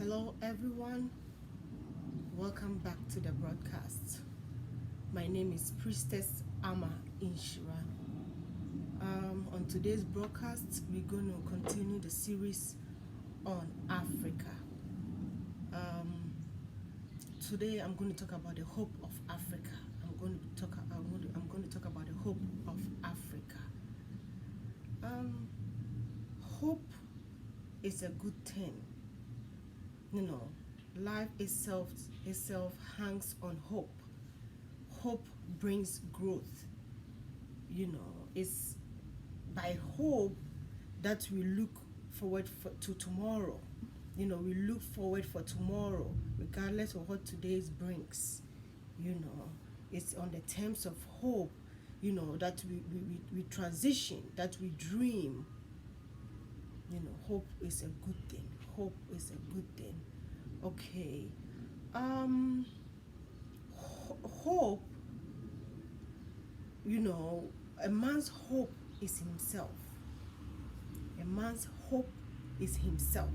Hello, everyone. Welcome back to the broadcast. My name is Priestess Ama Inshira. On today's broadcast, we're going to continue the series on Africa. Today, I'm going to talk about the hope of Africa. I'm going to talk about the hope of Africa. Hope is a good thing. Life itself hangs on hope. Hope brings growth. It's by hope that we look forward to tomorrow. We look forward for tomorrow, regardless of what today brings. It's on the terms of hope, that we transition, that we dream. Hope is a good thing. Hope is a good thing. Okay. Hope, a man's hope is himself. A man's hope is himself.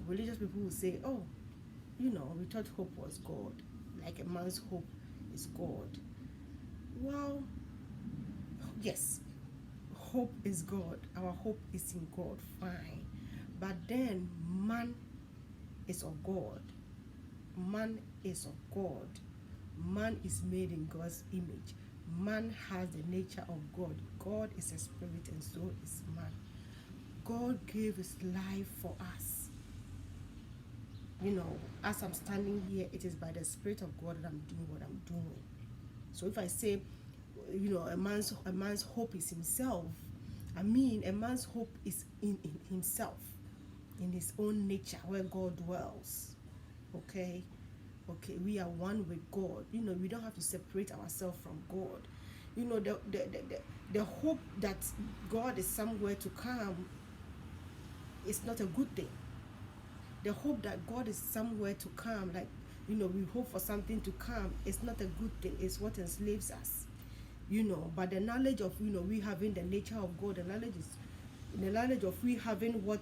Religious people will say, oh, we thought hope was God. Like a man's hope is God. Well, yes, hope is God. Our hope is in God, fine. But then man is of God. Man is of God. Man is made in God's image. Man has the nature of God. God is a spirit and so is man. God gave his life for us. As I'm standing here, it is by the Spirit of God that I'm doing what I'm doing. So if I say, a man's hope is himself, I mean a man's hope is in himself, in his own nature where God dwells. Okay, we are one with God. We don't have to separate ourselves from God. The hope that God is somewhere to come is not a good thing. The hope that God is somewhere to come, like we hope for something to come, is not a good thing. It's what enslaves us. But the knowledge of we having the nature of God, the knowledge of we having what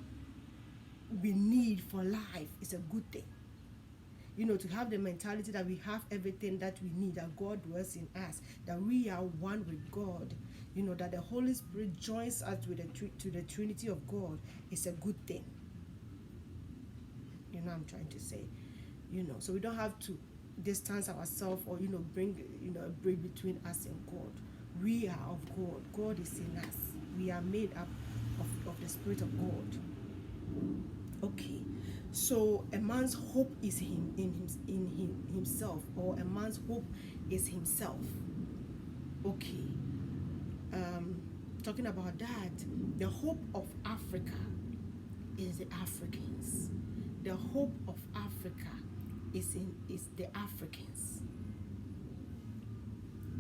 we need for life is a good thing. To have the mentality that we have everything that we need, that God dwells in us, that we are one with God, that the Holy Spirit joins us to the Trinity of God is a good thing. I'm trying to say, so we don't have to distance ourselves or bring a break between us and God. We are of God. God is in us. We are made up of the Spirit of God. Okay, so a man's hope is in himself, or a man's hope is himself. Okay, talking about that, the hope of Africa is the Africans. The hope of Africa is the Africans.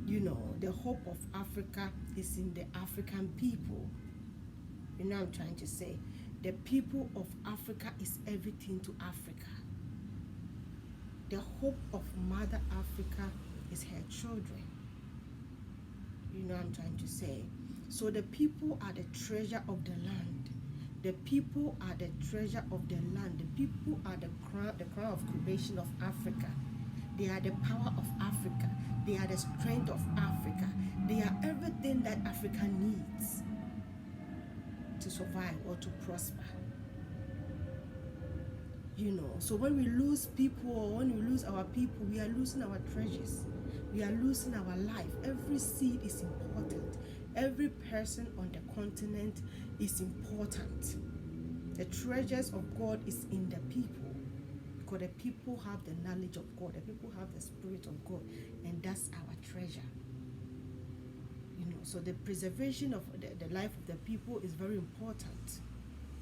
The hope of Africa is in the African people. I'm trying to say, the people of Africa is everything to Africa. The hope of Mother Africa is her children. I'm trying to say. So the people are the treasure of the land. The people are the treasure of the land. The people are the crown of creation of Africa. They are the power of Africa. They are the strength of Africa. They are everything that Africa needs to survive or to prosper. So when we lose people, or when we lose our people, we are losing our treasures. We are losing our life. Every seed is important. Every person on the continent is important. The treasures of God is in the people, because the people have the knowledge of God. The people have the Spirit of God, and that's our treasure. So the preservation of the life of the people is very important.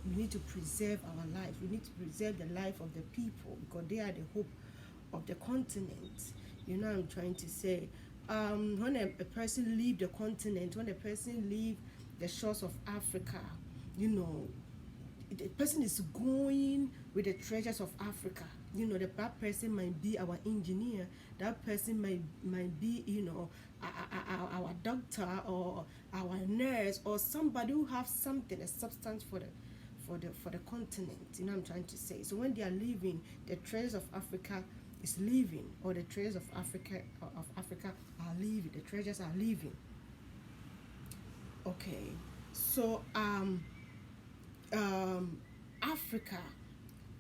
We need to preserve our life. We need to preserve the life of the people, because they are the hope of the continent. I'm trying to say, when a person leave the continent, when a person leave the shores of Africa, the person is going with the treasures of Africa. that person might be our engineer, that person might be, our doctor or our nurse or somebody who have something, a substance for the continent. I'm trying to say. So when they are leaving, the treasures of Africa is leaving, or the treasures of Africa are leaving. The treasures are leaving. Okay, so Africa,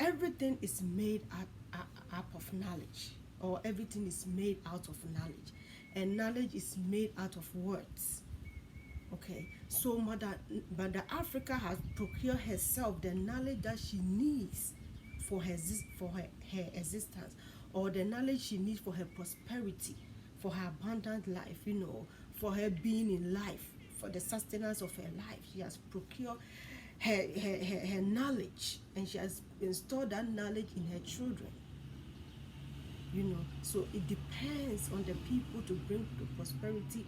everything is made up of knowledge, or everything is made out of knowledge, and knowledge is made out of words. Okay, so Mother Africa has procured herself the knowledge that she needs for her existence, or the knowledge she needs for her prosperity, for her abundant life, for her being in life, for the sustenance of her life. She has procured her knowledge, and she has installed that knowledge in her children. So it depends on the people to bring the prosperity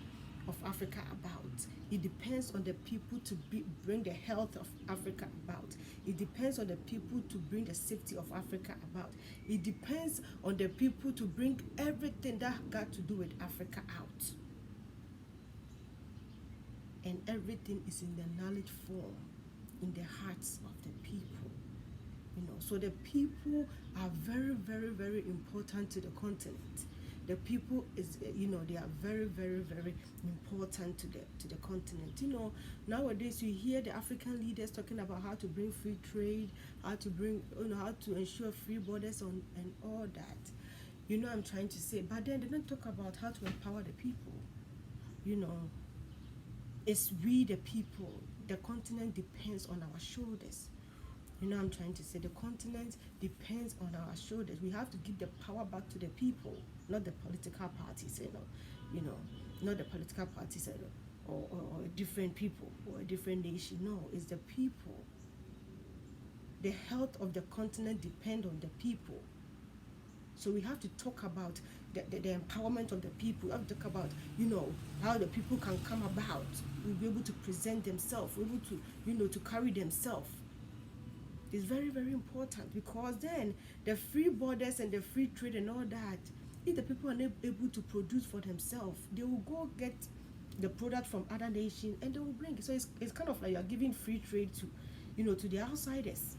of Africa about. It depends on the people to bring the health of Africa about. It depends on the people to bring the safety of Africa about. It depends on the people to bring everything that got to do with Africa out. And everything is in the knowledge form, in the hearts of the people. So the people are very, very, very important to the continent. The people is, they are very, very, very important to the continent. Nowadays you hear the African leaders talking about how to bring free trade, how to ensure free borders and all that. I'm trying to say, but then they don't talk about how to empower the people. It's we the people. The continent depends on our shoulders. I'm trying to say, the continent depends on our shoulders. We have to give the power back to the people, not the political parties, not the political parties or different people or a different nation. No, it's the people. The health of the continent depends on the people. So we have to talk about the empowerment of the people. We have to talk about, how the people can come about. We'll be able to present themselves, able to carry themselves. It's very, very important, because then the free borders and the free trade and all that, if the people are not able to produce for themselves, they will go get the product from other nations and they will bring it. So it's kind of like you're giving free trade to the outsiders.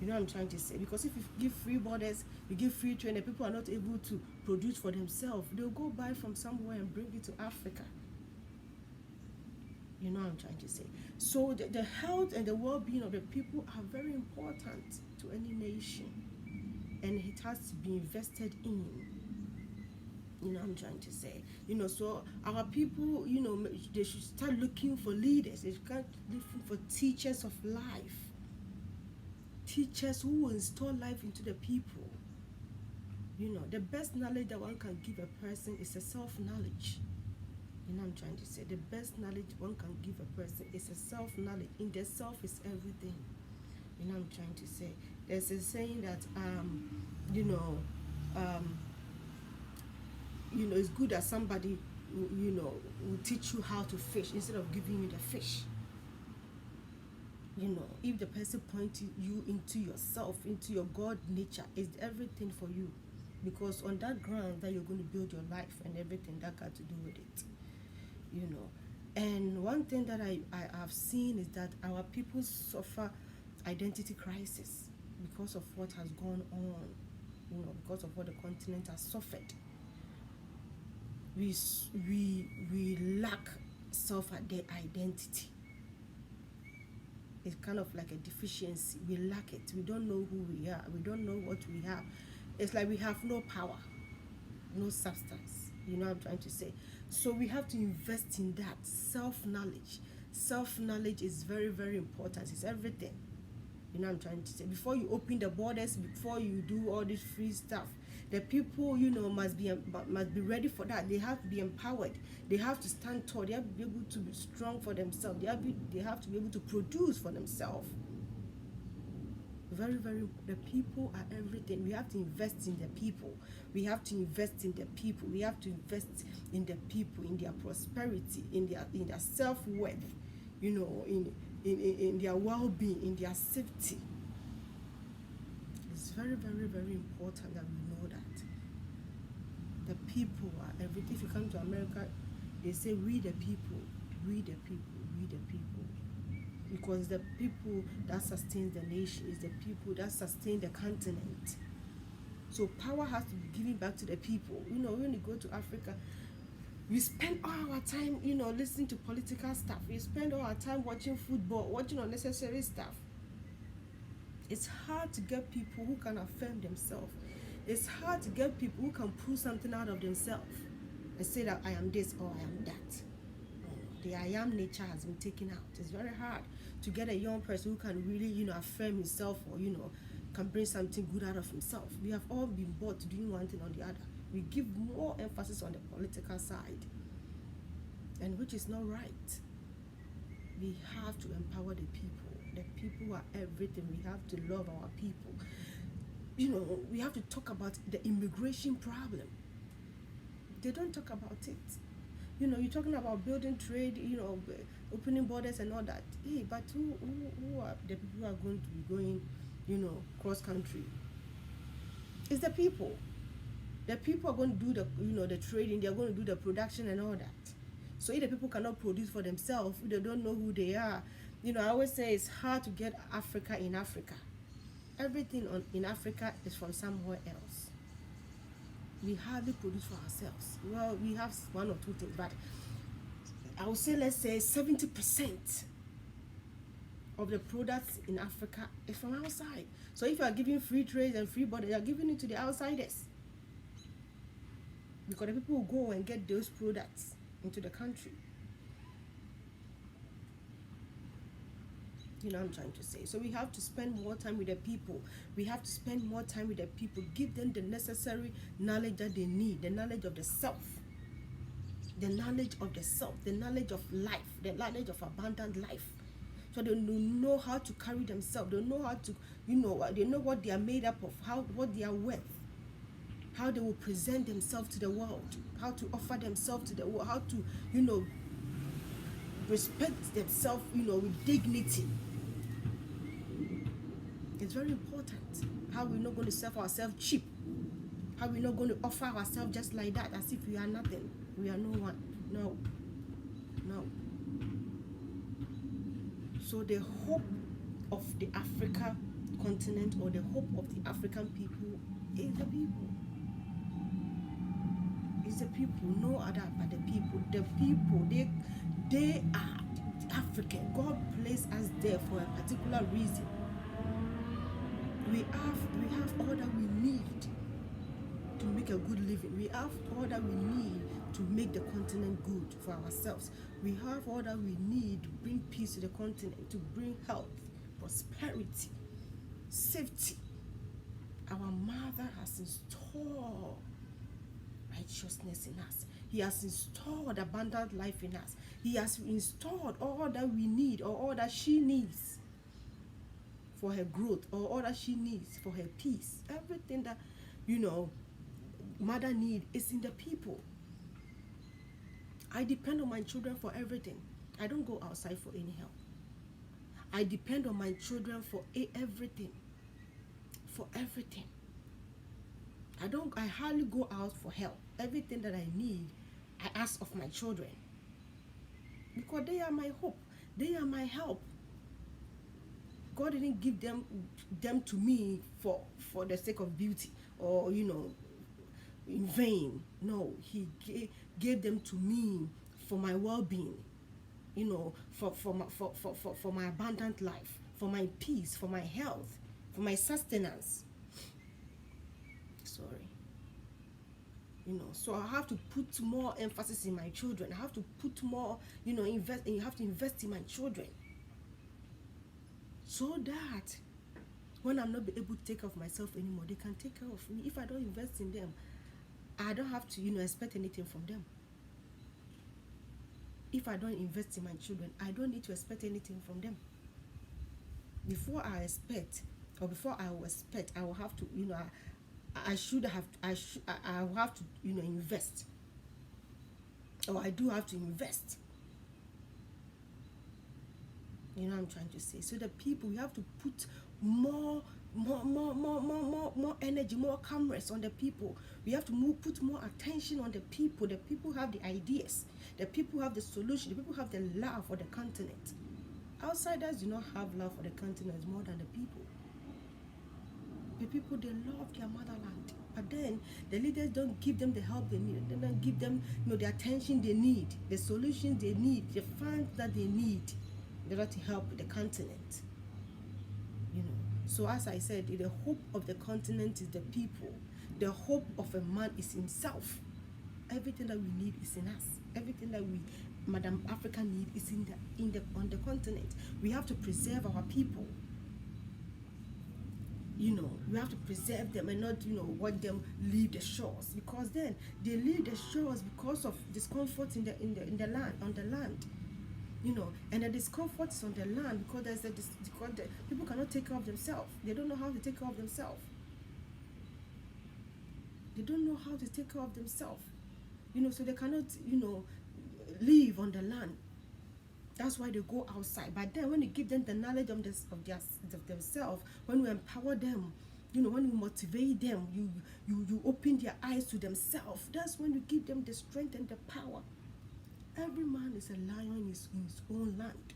I'm trying to say, because if you give free borders, you give free trade, and the people are not able to produce for themselves, they'll go buy from somewhere and bring it to Africa. I'm trying to say. So the health and the well-being of the people are very important to any nation, and it has to be invested in. I'm trying to say. So our people, they should start looking for leaders. They should start looking for teachers of life. Teachers who will install life into the people. The best knowledge that one can give a person is a self-knowledge. I'm trying to say, the best knowledge one can give a person is a self-knowledge. In the self is everything. I'm trying to say. There's a saying that it's good that somebody will teach you how to fish instead of giving you the fish. If the person points you into yourself, into your God nature, is everything for you, because on that ground that you're going to build your life and everything that got to do with it. And one thing that I have seen is that our people suffer identity crisis because of what has gone on, because of what the continent has suffered. We lack self-identity. It's kind of like a deficiency. We lack it. We don't know who we are. We don't know what we have. It's like we have no power, no substance. I'm trying to say. So we have to invest in that self-knowledge. Self-knowledge is very, very important. It's everything. I'm trying to say. Before you open the borders, before you do all this free stuff, the people, must be ready for that. They have to be empowered. They have to stand tall. They have to be able to be strong for themselves. They have to be able to produce for themselves. Very, very, the people are everything. We have to invest in the people. We have to invest in the people. We have to invest in the people, in their prosperity, in their self-worth, in their well-being, in their safety. It's very, very, very important that we know that. The people are everything. If you come to America, they say we the people, we the people, we the people. Because the people that sustain the nation is the people that sustain the continent. So power has to be given back to the people. You know, when you go to Africa, we spend all our time, you know, listening to political stuff. We spend all our time watching football, watching unnecessary stuff. It's hard to get people who can affirm themselves. It's hard to get people who can pull something out of themselves and say that I am this or I am that. The I am nature has been taken out. It's very hard to get a young person who can really, you know, affirm himself or, you know, can bring something good out of himself. We have all been bought to doing one thing or the other. We give more emphasis on the political side, and which is not right. We have to empower the people. The people are everything. We have to love our people. You know, we have to talk about the immigration problem. They don't talk about it. You know, you're talking about building trade, you know, opening borders and all that. Hey, but who are the people who are going to be going, you know, cross country? It's the people. The people are going to do the, you know, the trading. They're going to do the production and all that. So if the people cannot produce for themselves, if they don't know who they are, you know, I always say it's hard to get Africa in Africa. Everything in Africa is from somewhere else. We hardly produce for ourselves. Well, we have one or two things, but I would say, let's say 70% of the products in Africa is from outside. So if you are giving free trade and free border, you are giving it to the outsiders. Because the people will go and get those products into the country. You know what I'm trying to say. So we have to spend more time with the people. We have to spend more time with the people. Give them the necessary knowledge that they need. The knowledge of the self. The knowledge of the self. The knowledge of life. The knowledge of abundant life. So they know how to carry themselves. They know how to, you know, they know what they are made up of. What they are worth. How they will present themselves to the world. How to offer themselves to the world. How to, you know, respect themselves, you know, with dignity. It's very important. How we're not going to sell ourselves cheap. How we're not going to offer ourselves just like that, as if we are nothing. We are no one. No. No. So the hope of the Africa continent, or the hope of the African people, is the people. It's the people, no other but the people. The people, they are African. God placed us there for a particular reason. We have all that we need to make a good living. We have all that we need to make the continent good for ourselves. We have all that we need to bring peace to the continent, to bring health, prosperity, safety. Our Mother has installed righteousness in us. He has installed abundant life in us. He has installed all that we need, or all that she needs for her growth, or all that she needs for her peace. Everything that, you know, mother need is in the people. I depend on my children for everything. I don't go outside for any help. I depend on my children for everything. For everything. I hardly go out for help. Everything that I need, I ask of my children. Because they are my hope. They are my help. God didn't give them to me for the sake of beauty, or, you know, in vain. No, He gave them to me for my well-being, you know, for my abundant life, for my peace, for my health, for my sustenance. Sorry. You know, so I have to put more emphasis in my children. I have to put more, you know, you have to invest in my children. So that when I'm not able to take care of myself anymore, they can take care of me. If I don't invest in them, I don't have to, you know, expect anything from them. If I don't invest in my children, I don't need to expect anything from them. Before I expect, or before I will expect, I will have to, you know, I will have to, you know, invest. Or I do have to invest. You know what I'm trying to say? So the people, we have to put more energy, more cameras on the people. We have to put more attention on the people. The people have the ideas. The people have the solution. The people have the love for the continent. Outsiders do not have love for the continent more than the people. The people, they love their motherland, but then the leaders don't give them the help they need. They don't give them, the attention they need, the solutions they need, the funds that they need in order to help the continent. So as I said, the hope of the continent is the people. The hope of a man is himself. Everything that we need is in us. Everything that Madam Africa need is on the continent. We have to preserve our people. We have to preserve them and not, watch them leave the shores, because then they leave the shores because of discomfort in the land, on the land. And the discomfort is on the land because because the people cannot take care of themselves. They don't know how to take care of themselves. They don't know how to take care of themselves. So they cannot, live on the land. That's why they go outside. But then when you give them the knowledge of themselves, when you empower them, when you motivate them, you open their eyes to themselves, that's when you give them the strength and the power. Every man is a lion in his own land.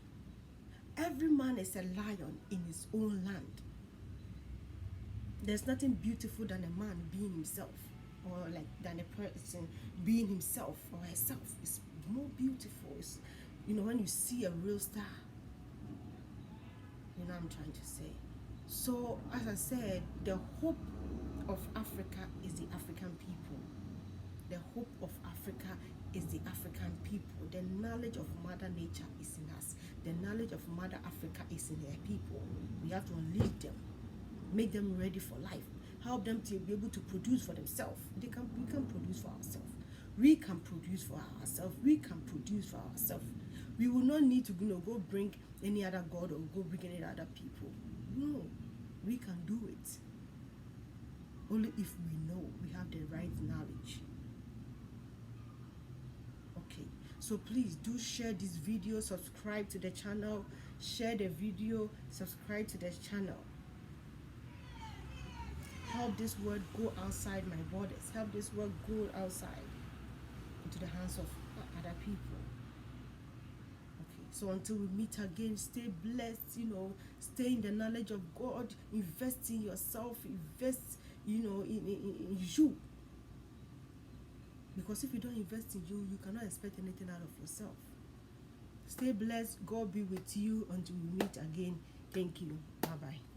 Every man is a lion in his own land. There's nothing beautiful than a man being himself, or than a person being himself or herself. It's more beautiful. It's, when you see a real star. What I'm trying to say. So, as I said, the hope of Africa is the African people. The hope of Africa is the African people. The knowledge of Mother Nature is in us. The knowledge of Mother Africa is in her people. We have to unleash them, make them ready for life, help them to be able to produce for themselves. We can produce for ourselves. We can produce for ourselves. We can produce for ourselves. We will not need to go bring any other God or go bring any other people. No, we can do it. Only if we know, we have the right knowledge. Okay, so please do share this video, subscribe to the channel, share the video, subscribe to the channel. Help this word go outside my borders. Help this word go outside into the hands of other people. Okay, so until we meet again, stay blessed, stay in the knowledge of God, invest in yourself, invest, in you. Because if you don't invest in you, you cannot expect anything out of yourself. Stay blessed. God be with you until we meet again. Thank you. Bye-bye.